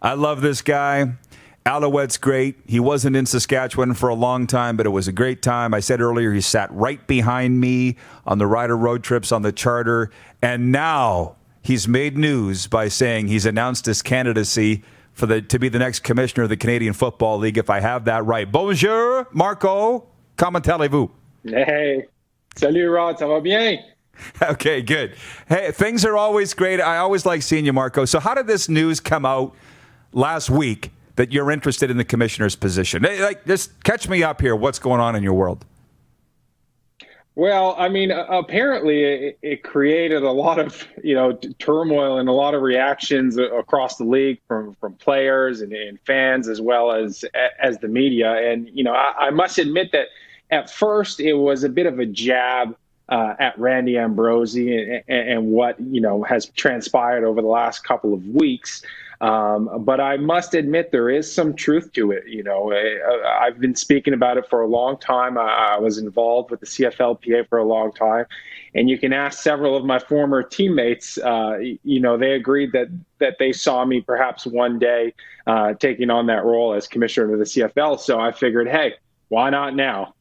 I love this guy. Alouette's great. He wasn't in Saskatchewan for a long time, but it was a great time. I said earlier he sat right behind me on the Ryder road trips on the charter, and now he's made news by saying he's announced his candidacy to be the next commissioner of the Canadian Football League, if I have that right. Bonjour, Marco. Comment allez-vous? Hey. Salut, Rod. Ça va bien? Okay, good. Hey, things are always great. I always like seeing you, Marco. So how did this news come out last week that you're interested in the commissioner's position? Hey, just catch me up here. What's going on in your world? Well, I mean, apparently it created a lot of, turmoil and a lot of reactions across the league from players and fans as well as the media. And, I must admit that at first it was a bit of a jab at Randy Ambrosie and what, has transpired over the last couple of weeks. But I must admit there is some truth to it. I've been speaking about it for a long time. I was involved with the CFLPA for a long time. And you can ask several of my former teammates, they agreed that they saw me perhaps one day taking on that role as commissioner of the CFL. So I figured, hey, why not now?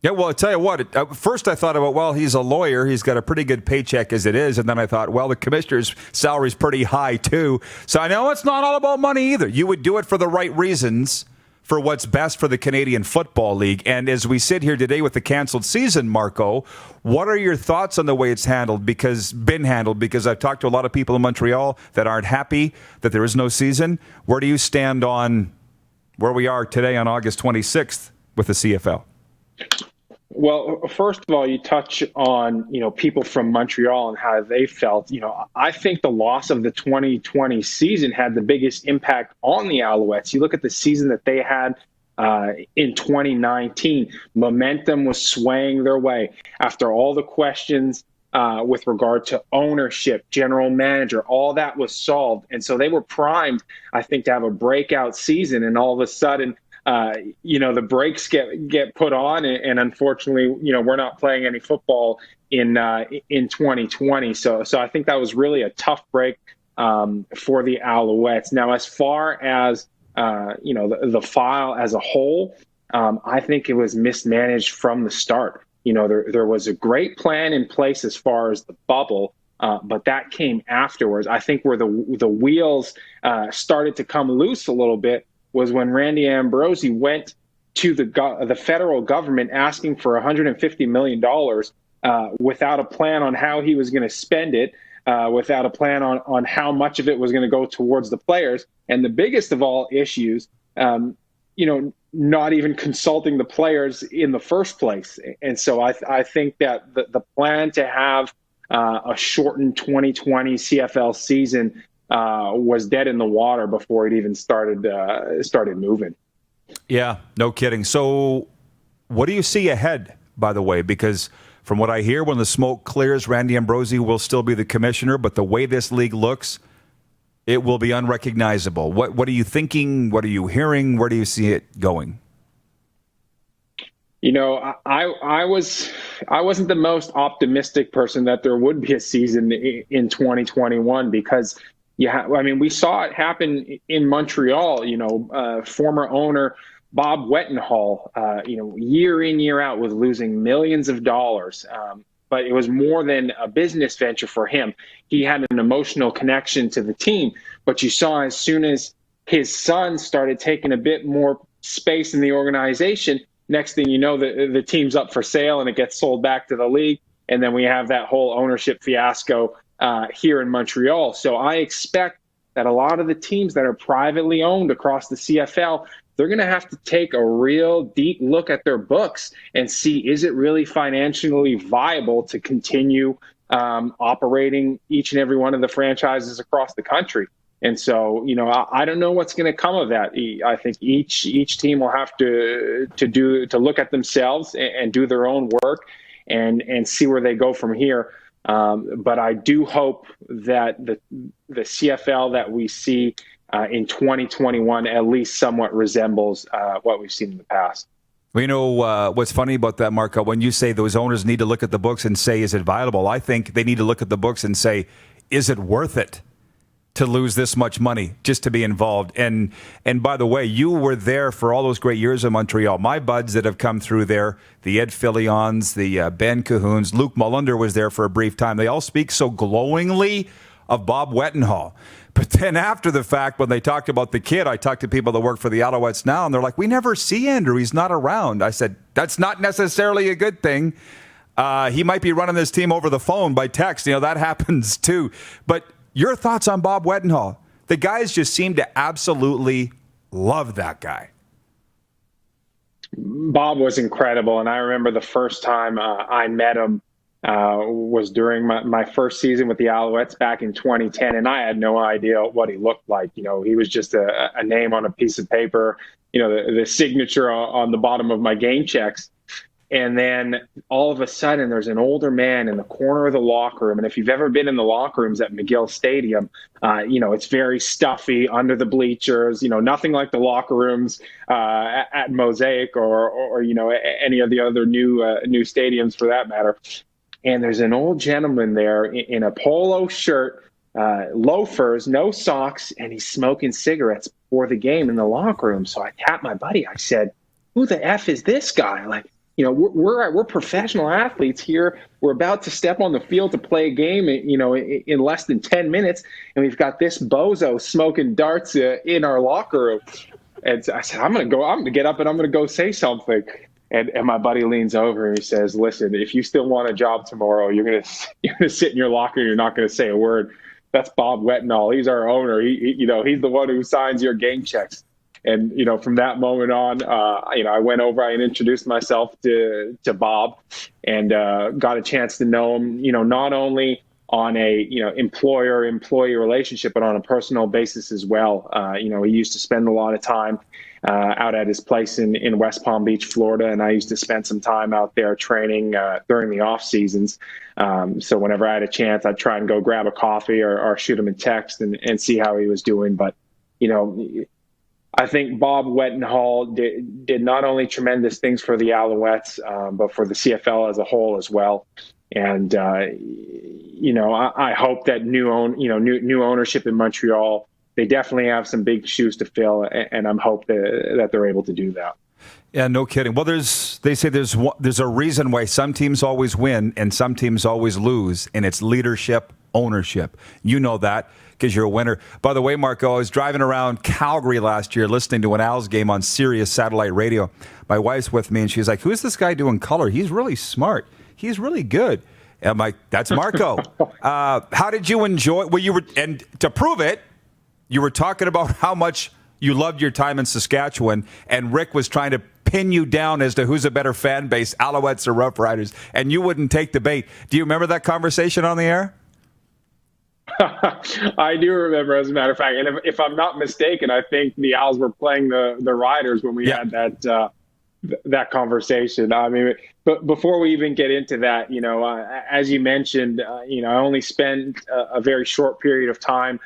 Yeah, well, I'll tell you what, first I thought about, well, he's a lawyer. He's got a pretty good paycheck as it is. And then I thought, well, the commissioner's salary is pretty high, too. So I know it's not all about money either. You would do it for the right reasons, for what's best for the Canadian Football League. And as we sit here today with the canceled season, Marco, what are your thoughts on the way it's been handled? Because I've talked to a lot of people in Montreal that aren't happy that there is no season. Where do you stand on where we are today on August 26th with the CFL? Well, first of all, you touch on, people from Montreal and how they felt. I think the loss of the 2020 season had the biggest impact on the Alouettes. You look at the season that they had in 2019. Momentum was swaying their way after all the questions with regard to ownership, general manager, all that was solved. And so they were primed, I think, to have a breakout season. And all of a sudden, the brakes get put on, and unfortunately, we're not playing any football in 2020. So I think that was really a tough break for the Alouettes. Now, as far as the file as a whole, I think it was mismanaged from the start. There was a great plan in place as far as the bubble, but that came afterwards. I think where the wheels started to come loose a little bit was when Randy Ambrosie went to the federal government asking for $150 million without a plan on how he was going to spend it, without a plan on how much of it was going to go towards the players. And the biggest of all issues, not even consulting the players in the first place. And so I think that the plan to have a shortened 2020 CFL season was dead in the water before it even started moving. Yeah, no kidding. So what do you see ahead, by the way? Because from what I hear, when the smoke clears, Randy Ambrosie will still be the commissioner, but the way this league looks, it will be unrecognizable. What are you thinking? What are you hearing? Where do you see it going? I wasn't the most optimistic person that there would be a season in 2021 because we saw it happen in Montreal. Former owner Bob Wetenball, year in, year out was losing millions of dollars. But it was more than a business venture for him. He had an emotional connection to the team. But you saw as soon as his son started taking a bit more space in the organization, next thing you know, the team's up for sale and it gets sold back to the league. And then we have that whole ownership fiasco here in Montreal. So I expect that a lot of the teams that are privately owned across the CFL, they're going to have to take a real deep look at their books and see, is it really financially viable to continue operating each and every one of the franchises across the country? And so, I don't know what's going to come of that. I think each team will have to look at themselves and do their own work and see where they go from here. But I do hope that the CFL that we see in 2021 at least somewhat resembles what we've seen in the past. Well, what's funny about that, Marco, when you say those owners need to look at the books and say, is it viable? I think they need to look at the books and say, is it worth it to lose this much money just to be involved. And by the way, you were there for all those great years in Montreal. My buds that have come through there, the Ed Filions, the Ben Cahoons, Luke Mullender was there for a brief time. They all speak so glowingly of Bob Wetenball. But then after the fact, when they talked about the kid, I talked to people that work for the Alouettes now, and they're like, we never see Andrew. He's not around. I said, that's not necessarily a good thing. He might be running this team over the phone by text. That happens too. But your thoughts on Bob Wetenball? The guys just seem to absolutely love that guy. Bob was incredible. And I remember the first time I met him was during my first season with the Alouettes back in 2010. And I had no idea what he looked like. He was just a name on a piece of paper, the signature on the bottom of my game checks. And then all of a sudden, there's an older man in the corner of the locker room. And if you've ever been in the locker rooms at McGill Stadium, it's very stuffy under the bleachers, nothing like the locker rooms at Mosaic or any of the other new stadiums for that matter. And there's an old gentleman there in a polo shirt, loafers, no socks, and he's smoking cigarettes before the game in the locker room. So I tapped my buddy. I said, who the F is this guy? We're professional athletes here. We're about to step on the field to play a game, in less than 10 minutes, and we've got this bozo smoking darts in our locker room. And I said, I'm going to get up and I'm going to go say something. And my buddy leans over and he says, listen, if you still want a job tomorrow, you're going to sit in your locker and you're not going to say a word. That's Bob Wetenball. He's our owner. He's the one who signs your game checks. And, from that moment on, I went over, I introduced myself to Bob and got a chance to know him, not only on a, employer-employee relationship, but on a personal basis as well. He used to spend a lot of time out at his place in West Palm Beach, Florida, and I used to spend some time out there training during the off seasons. So whenever I had a chance, I'd try and go grab a coffee or shoot him a text and see how he was doing. But, I think Bob Wetenball did not only tremendous things for the Alouettes, but for the CFL as a whole as well. And I hope that new ownership in Montreal, they definitely have some big shoes to fill, and I'm hope that they're able to do that. Yeah, no kidding. Well, they say there's a reason why some teams always win and some teams always lose, and it's leadership, ownership. You know that because you're a winner. By the way, Marco, I was driving around Calgary last year listening to an Als game on Sirius satellite radio. My wife's with me, and she's like, who's this guy doing color? He's really smart. He's really good. And I'm like, that's Marco. How did you enjoy? Well, and to prove it, you were talking about how much you loved your time in Saskatchewan, and Rick was trying to pin you down as to who's a better fan base, Alouettes or Rough Riders, and you wouldn't take the bait. Do you remember that conversation on the air? I do remember, as a matter of fact. And if I'm not mistaken, I think the Owls were playing the Riders when we had that conversation. I mean, but before we even get into that, as you mentioned, I only spent a very short period of time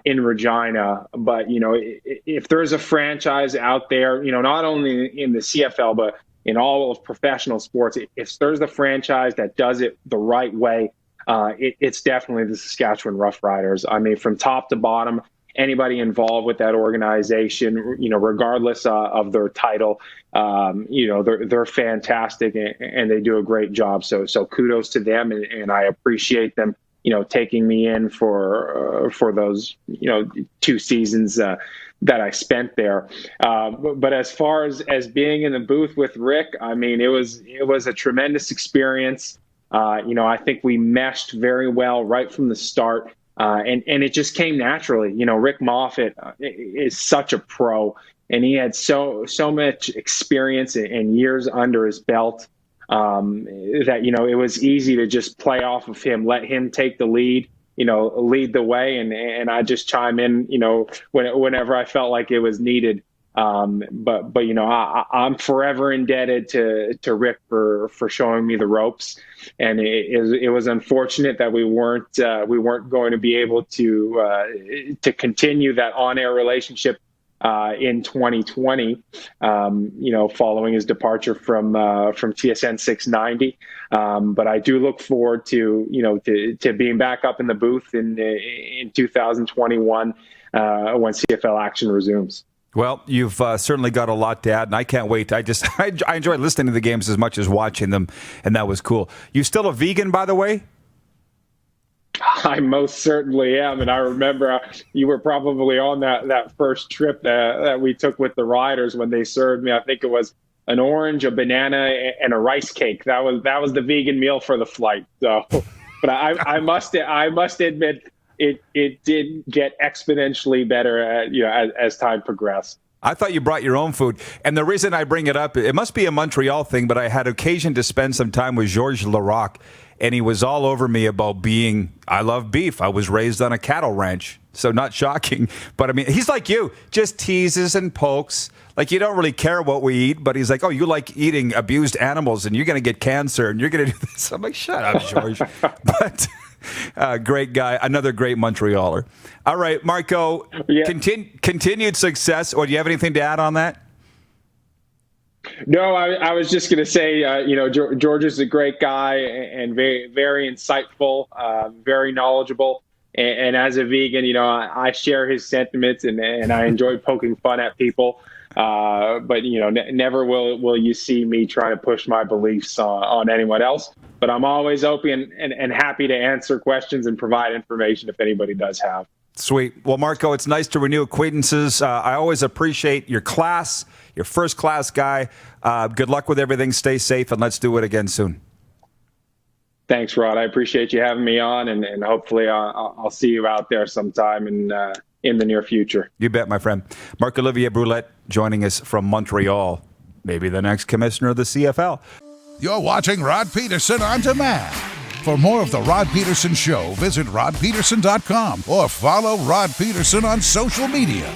in Regina. But, if there's a franchise out there, not only in the CFL, but in all of professional sports, if there's a franchise that does it the right way, it's definitely the Saskatchewan Rough Riders. I mean, from top to bottom, anybody involved with that organization, regardless of their title, they're fantastic and they do a great job. So kudos to them, and I appreciate them, taking me in for those, 2 seasons that I spent there. But as far as being in the booth with Rick, I mean, it was a tremendous experience. I think we meshed very well right from the start, and it just came naturally. Rick Moffitt is such a pro, and he had so much experience and years under his belt that it was easy to just play off of him, let him take the lead, lead the way, and I just chime in, whenever I felt like it was needed. But I'm forever indebted to Rick for showing me the ropes, and it was unfortunate that we weren't going to be able to continue that on-air relationship in 2020, following his departure from TSN 690. But I do look forward to being back up in the booth in 2021 when CFL action resumes. Well, you've certainly got a lot to add, and I can't wait. I enjoy listening to the games as much as watching them, and that was cool. You still a vegan, by the way? I most certainly am, and I remember you were probably on that first trip that we took with the riders when they served me. I think it was an orange, a banana, and a rice cake. That was the vegan meal for the flight. So, but I must admit, it did get exponentially better as time progressed. I thought you brought your own food. And the reason I bring it up, it must be a Montreal thing, but I had occasion to spend some time with Georges Larac, and he was all over me about I love beef. I was raised on a cattle ranch, so not shocking. But I mean, he's like you, just teases and pokes. Like, you don't really care what we eat, but he's like, oh, you like eating abused animals, and you're going to get cancer, and you're going to do this. I'm like, shut up, George. But great guy, another great Montrealer. All right, Marco, continued success. Or do you have anything to add on that? No, I was just going to say, George is a great guy and very, very insightful, very knowledgeable. And as a vegan, I share his sentiments and I enjoy poking fun at people. But never will you see me try to push my beliefs on anyone else. But I'm always open and happy to answer questions and provide information if anybody does have. Sweet. Well, Marco, it's nice to renew acquaintances. I always appreciate your class. You're first-class guy. Good luck with everything. Stay safe, and let's do it again soon. Thanks, Rod. I appreciate you having me on, and hopefully I'll see you out there sometime in the near future. You bet, my friend. Marc-Olivier Brouillette joining us from Montreal. Maybe the next commissioner of the CFL. You're watching Rod Pedersen On Demand. For more of The Rod Pedersen Show, visit rodpedersen.com or follow Rod Pedersen on social media.